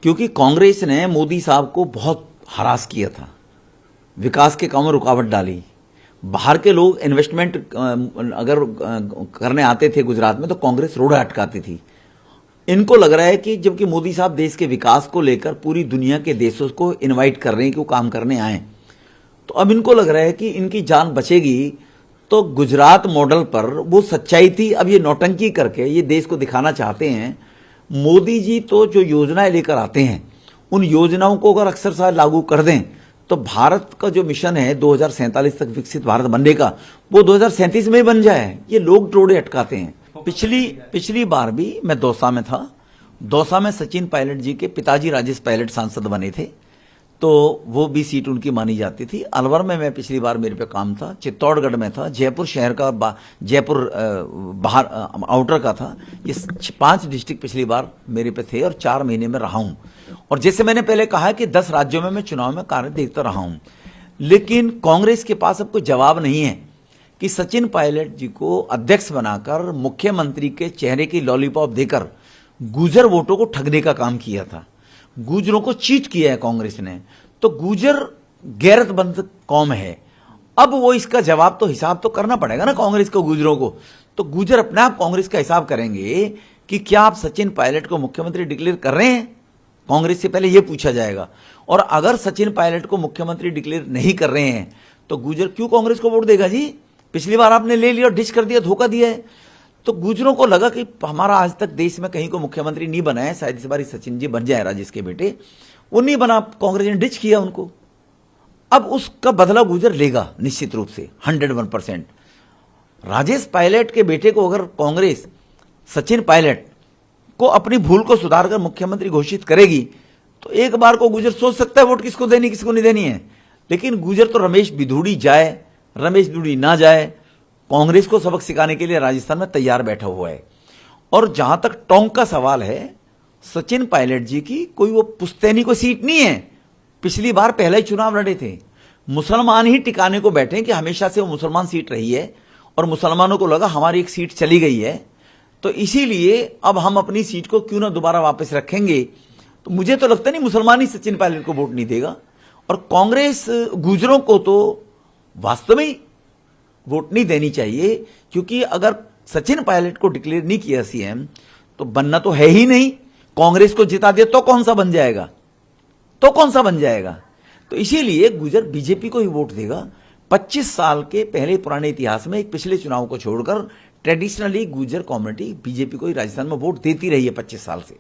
क्योंकि कांग्रेस ने मोदी साहब को बहुत हरास किया था, विकास के कामों में रुकावट डाली। बाहर के लोग इन्वेस्टमेंट अगर करने आते थे गुजरात में तो कांग्रेस रोड अटकाती थी। इनको लग रहा है कि जबकि मोदी साहब देश के विकास को लेकर पूरी दुनिया के देशों को इनवाइट कर रहे हैं कि वो काम करने आए, तो अब इनको लग रहा है कि इनकी जान बचेगी। तो गुजरात मॉडल पर वो सच्चाई थी, अब ये नौटंकी करके ये देश को दिखाना चाहते हैं। मोदी जी तो जो योजनाएं लेकर आते हैं उन योजनाओं को अगर अक्षरशः लागू कर दें तो भारत का जो मिशन है 2047 तक विकसित भारत बनने का, वो 2037 में ही बन जाए। ये लोग रोड़े अटकाते हैं। पिछली बार भी मैं दौसा में था। दौसा में सचिन पायलट जी के पिताजी राजेश पायलट सांसद बने थे, तो वो भी सीट उनकी मानी जाती थी। अलवर में मैं पिछली बार मेरे पे काम था, चित्तौड़गढ़ में था, जयपुर शहर का, जयपुर बाहर आउटर का था। ये 5 डिस्ट्रिक्ट पिछली बार मेरे पे थे और 4 महीने में रहा हूं। और जैसे मैंने पहले कहा कि 10 राज्यों में मैं चुनाव में कार्य देखता रहा हूं, लेकिन कांग्रेस के पास अब कोई जवाब नहीं है कि सचिन पायलट जी को अध्यक्ष बनाकर मुख्यमंत्री के चेहरे की लॉलीपॉप देकर गुर्जर वोटों को ठगने का काम किया था। गुर्जरों को चीट किया है कांग्रेस ने। तो गुर्जर गैरतमंद कौम है। अब वो इसका जवाब तो हिसाब तो करना पड़ेगा ना कांग्रेस को, गुर्जरों को। तो गुर्जर अपने आप कांग्रेस का हिसाब करेंगे कि क्या आप सचिन पायलट को मुख्यमंत्री डिक्लेयर कर रहे हैं। कांग्रेस से पहले यह पूछा जाएगा। और अगर सचिन पायलट को मुख्यमंत्री डिक्लेयर नहीं कर रहे हैं तो गुर्जर क्यों कांग्रेस को वोट देगा जी। पिछली बार आपने ले लिया और डिश कर दिया, धोखा दिया है। तो गुर्जरों को लगा कि हमारा आज तक देश में कहीं को मुख्यमंत्री नहीं बना है, शायद इस बार सचिन जी बन जाए, राजेश के बेटे। वो नहीं बना, कांग्रेस ने डिच किया उनको। अब उसका बदला गुर्जर लेगा निश्चित रूप से 101%। राजेश पायलट के बेटे को अगर कांग्रेस सचिन पायलट को अपनी भूल को सुधारकर मुख्यमंत्री घोषित करेगी तो एक बार को गुर्जर सोच सकता है वोट किसको देनी किसको नहीं देनी है। लेकिन गुर्जर तो रमेश बिधूड़ी जाए, रमेश बिधूड़ी ना जाए, कांग्रेस को सबक सिखाने के लिए राजस्थान में तैयार बैठा हुआ है। और जहां तक टोंक का सवाल है, सचिन पायलट जी की कोई वो पुश्तैनी को सीट नहीं है। पिछली बार पहला ही चुनाव लड़े थे, मुसलमान ही टिकाने को बैठे कि हमेशा से वो मुसलमान सीट रही है और मुसलमानों को लगा हमारी एक सीट चली गई है, तो इसीलिए अब हम अपनी सीट को क्यों ना दोबारा वापस रखेंगे। तो मुझे तो लगता नहीं मुसलमान ही सचिन पायलट को वोट नहीं देगा। और कांग्रेस गुर्जरों को तो वास्तव में वोट नहीं देनी चाहिए, क्योंकि अगर सचिन पायलट को डिक्लेयर नहीं किया सीएम तो बनना तो है ही नहीं। कांग्रेस को जिता दिया तो कौन सा बन जाएगा, तो कौन सा बन जाएगा। तो इसीलिए गुर्जर बीजेपी को ही वोट देगा। 25 साल के पहले पुराने इतिहास में एक पिछले चुनाव को छोड़कर ट्रेडिशनली गुर्जर कम्युनिटी बीजेपी को ही राजस्थान में वोट देती रही है 25 साल से।